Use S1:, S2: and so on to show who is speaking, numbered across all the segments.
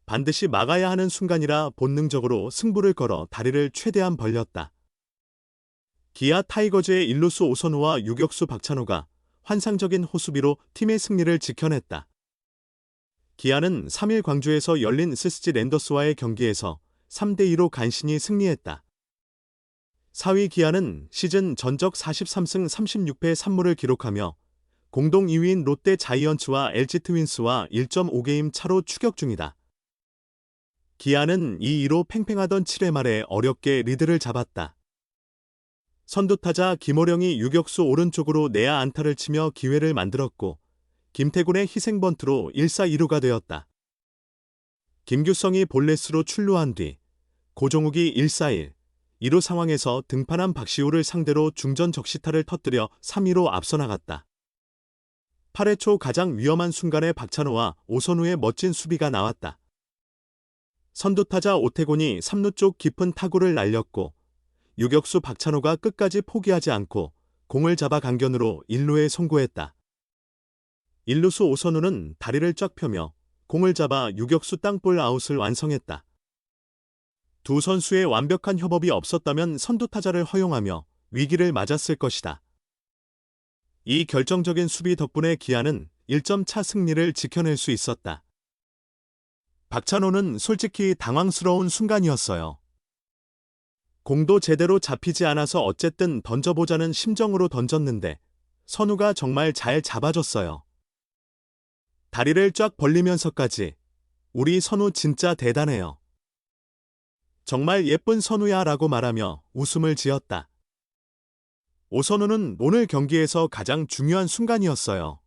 S1: 반드시 막아야 하는 순간이라 본능적으로 승부를 걸어 다리를 최대한 벌렸다. 기아 타이거즈의 일루수 오선우와 유격수 박찬호가 환상적인 호수비로 팀의 승리를 지켜냈다. 기아는 3일 광주에서 열린 SSG 랜더스와의 경기에서 3대2로 간신히 승리했다. 4위 기아는 시즌 전적 43승 36패 3무를 기록하며 공동 2위인 롯데 자이언츠와 LG 트윈스와 1.5게임 차로 추격 중이다. 기아는 2-2로 팽팽하던 7회 말에 어렵게 리드를 잡았다. 선두타자 김호령이 유격수 오른쪽으로 내야 안타를 치며 기회를 만들었고 김태군의 희생번트로 1사2루가 되었다. 김규성이 볼넷으로 출루한 뒤 고종욱이 1사1, 2루 상황에서 등판한 박시우를 상대로 중전 적시타를 터뜨려 3-2로 앞서 나갔다. 8회 초 가장 위험한 순간에 박찬호와 오선우의 멋진 수비가 나왔다. 선두타자 오태곤이 3루 쪽 깊은 타구를 날렸고 유격수 박찬호가 끝까지 포기하지 않고 공을 잡아 강견으로 1루에 송구했다. 1루수 오선우는 다리를 쫙 펴며 공을 잡아 유격수 땅볼 아웃을 완성했다. 두 선수의 완벽한 협업이 없었다면 선두타자를 허용하며 위기를 맞았을 것이다. 이 결정적인 수비 덕분에 기아는 1점 차 승리를 지켜낼 수 있었다. 박찬호는 솔직히 당황스러운 순간이었어요. 공도 제대로 잡히지 않아서 어쨌든 던져보자는 심정으로 던졌는데 선우가 정말 잘 잡아줬어요. 다리를 쫙 벌리면서까지 우리 선우 진짜 대단해요. 정말 예쁜 선우야 라고 말하며 웃음을 지었다. 오선우는 오늘 경기에서 가장 중요한 순간이었어요.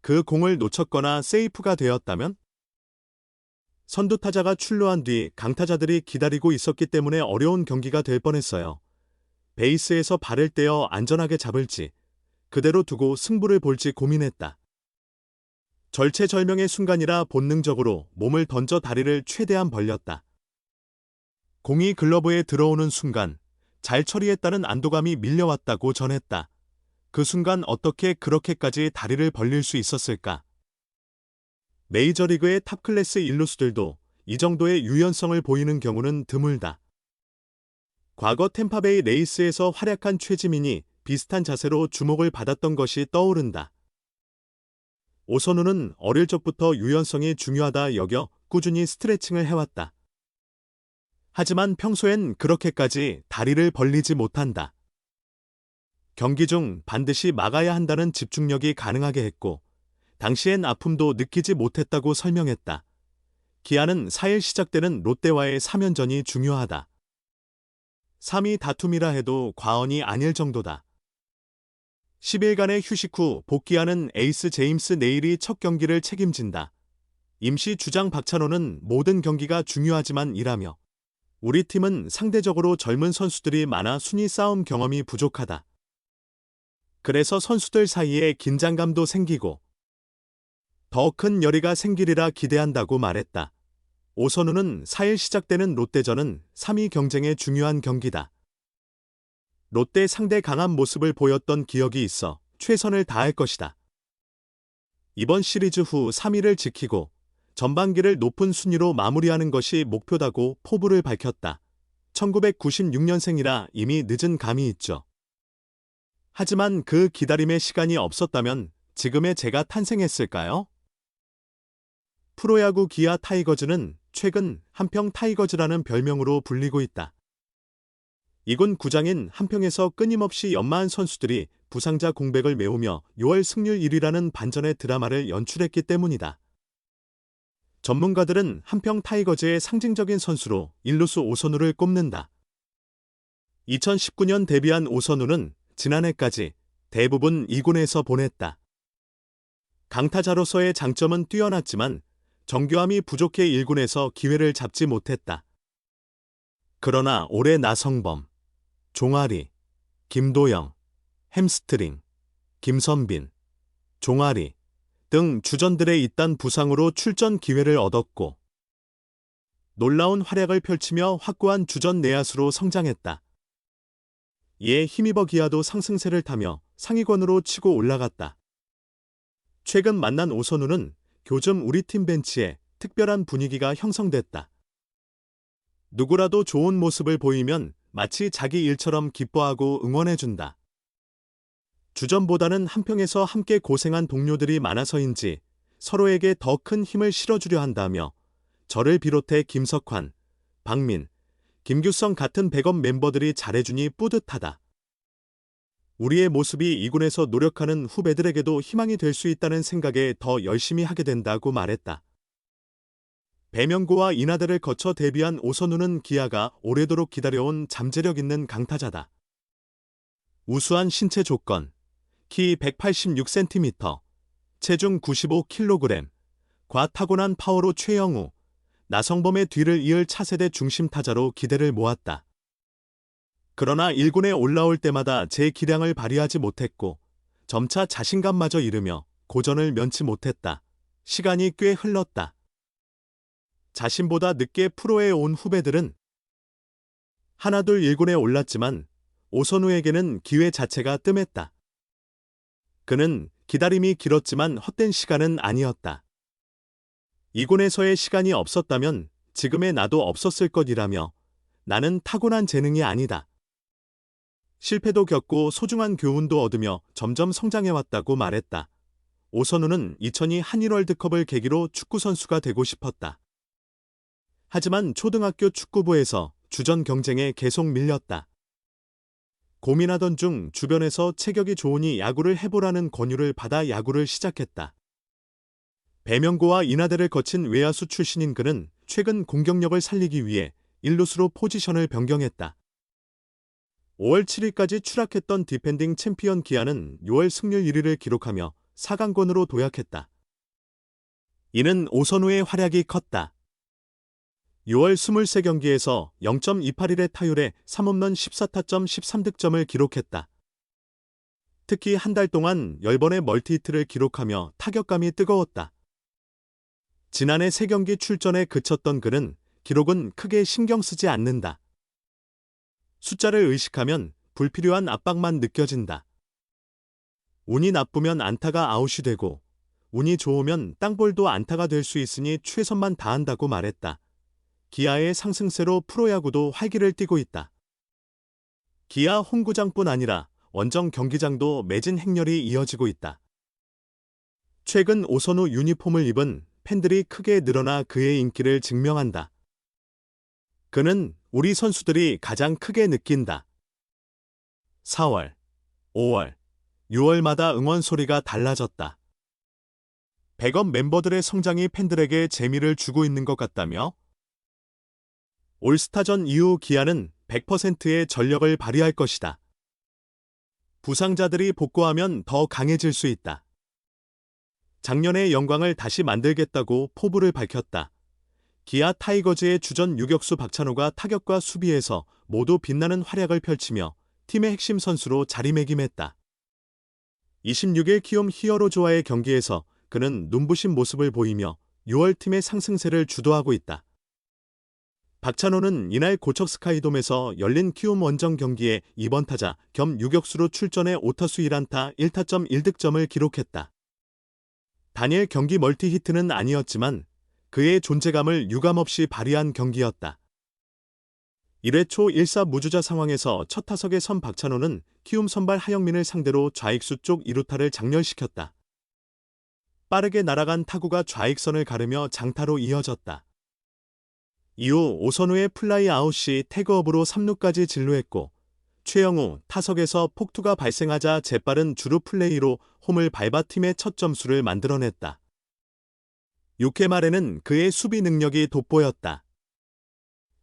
S1: 그 공을 놓쳤거나 세이프가 되었다면? 선두타자가 출루한 뒤 강타자들이 기다리고 있었기 때문에 어려운 경기가 될 뻔했어요. 베이스에서 발을 떼어 안전하게 잡을지, 그대로 두고 승부를 볼지 고민했다. 절체절명의 순간이라 본능적으로 몸을 던져 다리를 최대한 벌렸다. 공이 글러브에 들어오는 순간 잘 처리했다는 안도감이 밀려왔다고 전했다. 그 순간 어떻게 그렇게까지 다리를 벌릴 수 있었을까? 메이저리그의 탑클래스 일루수들도 이 정도의 유연성을 보이는 경우는 드물다. 과거 템파베이 레이스에서 활약한 최지민이 비슷한 자세로 주목을 받았던 것이 떠오른다. 오선우는 어릴 적부터 유연성이 중요하다 여겨 꾸준히 스트레칭을 해왔다. 하지만 평소엔 그렇게까지 다리를 벌리지 못한다. 경기 중 반드시 막아야 한다는 집중력이 가능하게 했고 당시엔 아픔도 느끼지 못했다고 설명했다. 기아는 4일 시작되는 롯데와의 3연전이 중요하다. 3위 다툼이라 해도 과언이 아닐 정도다. 10일간의 휴식 후 복귀하는 에이스 제임스 네일이 첫 경기를 책임진다. 임시 주장 박찬호는 모든 경기가 중요하지만 이라며 우리 팀은 상대적으로 젊은 선수들이 많아 순위 싸움 경험이 부족하다. 그래서 선수들 사이에 긴장감도 생기고 더 큰 열의가 생기리라 기대한다고 말했다. 오선우는 4일 시작되는 롯데전은 3위 경쟁의 중요한 경기다. 롯데 상대 강한 모습을 보였던 기억이 있어 최선을 다할 것이다. 이번 시리즈 후 3위를 지키고 전반기를 높은 순위로 마무리하는 것이 목표다고 포부를 밝혔다. 1996년생이라 이미 늦은 감이 있죠. 하지만 그 기다림의 시간이 없었다면 지금의 제가 탄생했을까요? 프로야구 기아 타이거즈는 최근 한평 타이거즈라는 별명으로 불리고 있다. 이군 구장인 한평에서 끊임없이 연마한 선수들이 부상자 공백을 메우며 6월 승률 1위라는 반전의 드라마를 연출했기 때문이다. 전문가들은 한평 타이거즈의 상징적인 선수로 일루수 오선우를 꼽는다. 2019년 데뷔한 오선우는 지난해까지 대부분 2군에서 보냈다. 강타자로서의 장점은 뛰어났지만 정교함이 부족해 1군에서 기회를 잡지 못했다. 그러나 올해 나성범, 종아리, 김도영, 햄스트링, 김선빈, 종아리 등 주전들의 잇단 부상으로 출전 기회를 얻었고 놀라운 활약을 펼치며 확고한 주전 내야수로 성장했다. 이에 힘입어 기아도 상승세를 타며 상위권으로 치고 올라갔다. 최근 만난 오선우는 요즘 우리 팀 벤치에 특별한 분위기가 형성됐다. 누구라도 좋은 모습을 보이면 마치 자기 일처럼 기뻐하고 응원해준다. 주전보다는 한평에서 함께 고생한 동료들이 많아서인지 서로에게 더 큰 힘을 실어주려 한다며 저를 비롯해 김석환, 박민, 김규성 같은 백업 멤버들이 잘해주니 뿌듯하다. 우리의 모습이 이군에서 노력하는 후배들에게도 희망이 될 수 있다는 생각에 더 열심히 하게 된다고 말했다. 배명고와 인하대를 거쳐 데뷔한 오선우는 기아가 오래도록 기다려온 잠재력 있는 강타자다. 우수한 신체 조건, 키 186cm, 체중 95kg, 과타고난 파워로 최영우, 나성범의 뒤를 이을 차세대 중심 타자로 기대를 모았다. 그러나 1군에 올라올 때마다 제 기량을 발휘하지 못했고 점차 자신감마저 잃으며 고전을 면치 못했다. 시간이 꽤 흘렀다. 자신보다 늦게 프로에 온 후배들은 하나둘 1군에 올랐지만 오선우에게는 기회 자체가 뜸했다. 그는 기다림이 길었지만 헛된 시간은 아니었다. 2군에서의 시간이 없었다면 지금의 나도 없었을 것이라며 나는 타고난 재능이 아니다. 실패도 겪고 소중한 교훈도 얻으며 점점 성장해왔다고 말했다. 오선우는 2002 한일월드컵을 계기로 축구선수가 되고 싶었다. 하지만 초등학교 축구부에서 주전 경쟁에 계속 밀렸다. 고민하던 중 주변에서 체격이 좋으니 야구를 해보라는 권유를 받아 야구를 시작했다. 배명고와 인하대를 거친 외야수 출신인 그는 최근 공격력을 살리기 위해 일루수로 포지션을 변경했다. 5월 7일까지 추락했던 디펜딩 챔피언 기아는 6월 승률 1위를 기록하며 4강권으로 도약했다. 이는 오선우의 활약이 컸다. 6월 23경기에서 0.281의 타율에 3홈런 14타점 13득점을 기록했다. 특히 한 달 동안 10번의 멀티히트를 기록하며 타격감이 뜨거웠다. 지난해 3경기 출전에 그쳤던 그는 기록은 크게 신경 쓰지 않는다. 숫자를 의식하면 불필요한 압박만 느껴진다. 운이 나쁘면 안타가 아웃이 되고 운이 좋으면 땅볼도 안타가 될 수 있으니 최선만 다한다고 말했다. 기아의 상승세로 프로야구도 활기를 띠고 있다. 기아 홈구장뿐 아니라 원정 경기장도 매진 행렬이 이어지고 있다. 최근 오선우 유니폼을 입은 팬들이 크게 늘어나 그의 인기를 증명한다. 그는 우리 선수들이 가장 크게 느낀다. 4월, 5월, 6월마다 응원 소리가 달라졌다. 백업 멤버들의 성장이 팬들에게 재미를 주고 있는 것 같다며 올스타전 이후 기아는 100%의 전력을 발휘할 것이다. 부상자들이 복구하면 더 강해질 수 있다. 작년의 영광을 다시 만들겠다고 포부를 밝혔다. 기아 타이거즈의 주전 유격수 박찬호가 타격과 수비에서 모두 빛나는 활약을 펼치며 팀의 핵심 선수로 자리매김했다. 26일 키움 히어로즈와의 경기에서 그는 눈부신 모습을 보이며 6월 팀의 상승세를 주도하고 있다. 박찬호는 이날 고척 스카이돔에서 열린 키움 원정 경기에 2번 타자 겸 유격수로 출전해 5타수 1안타 1타점 1득점을 기록했다. 단일 경기 멀티히트는 아니었지만 그의 존재감을 유감없이 발휘한 경기였다. 1회 초 1사 무주자 상황에서 첫 타석에 선 박찬호는 키움 선발 하영민을 상대로 좌익수 쪽 2루타를 장렬시켰다. 빠르게 날아간 타구가 좌익선을 가르며 장타로 이어졌다. 이후 오선우의 플라이 아웃 시 태그업으로 3루까지 진루했고 최영우 타석에서 폭투가 발생하자 재빠른 주루 플레이로 홈을 밟아 팀의 첫 점수를 만들어냈다. 6회 말에는 그의 수비 능력이 돋보였다.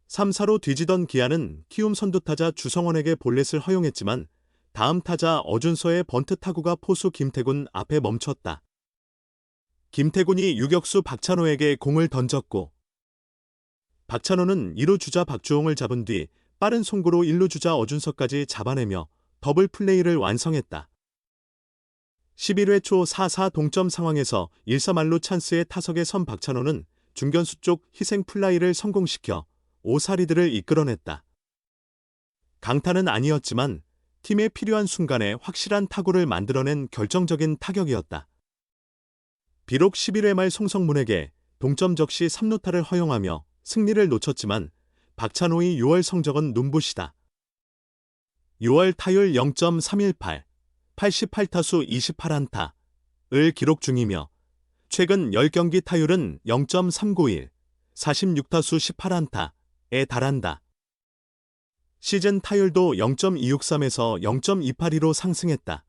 S1: 3사로 뒤지던 기아는 키움 선두타자 주성원에게 볼넷을 허용했지만 다음 타자 어준서의 번트 타구가 포수 김태군 앞에 멈췄다. 김태군이 유격수 박찬호에게 공을 던졌고 박찬호는 2루 주자 박주홍을 잡은 뒤 빠른 송구로 1루 주자 어준서까지 잡아내며 더블 플레이를 완성했다. 11회 초 4사 동점 상황에서 1사 만루 찬스에 타석에 선 박찬호는 중견수 쪽 희생 플라이를 성공시켜 5사리드를 이끌어냈다. 강타는 아니었지만 팀에 필요한 순간에 확실한 타구를 만들어낸 결정적인 타격이었다. 비록 11회 말 송성문에게 동점 적시 3루타를 허용하며 승리를 놓쳤지만 박찬호의 6월 성적은 눈부시다. 6월 타율 0.318, 88타수 28안타를 기록 중이며 최근 10경기 타율은 0.391, 46타수 18안타에 달한다. 시즌 타율도 0.263에서 0.282로 상승했다.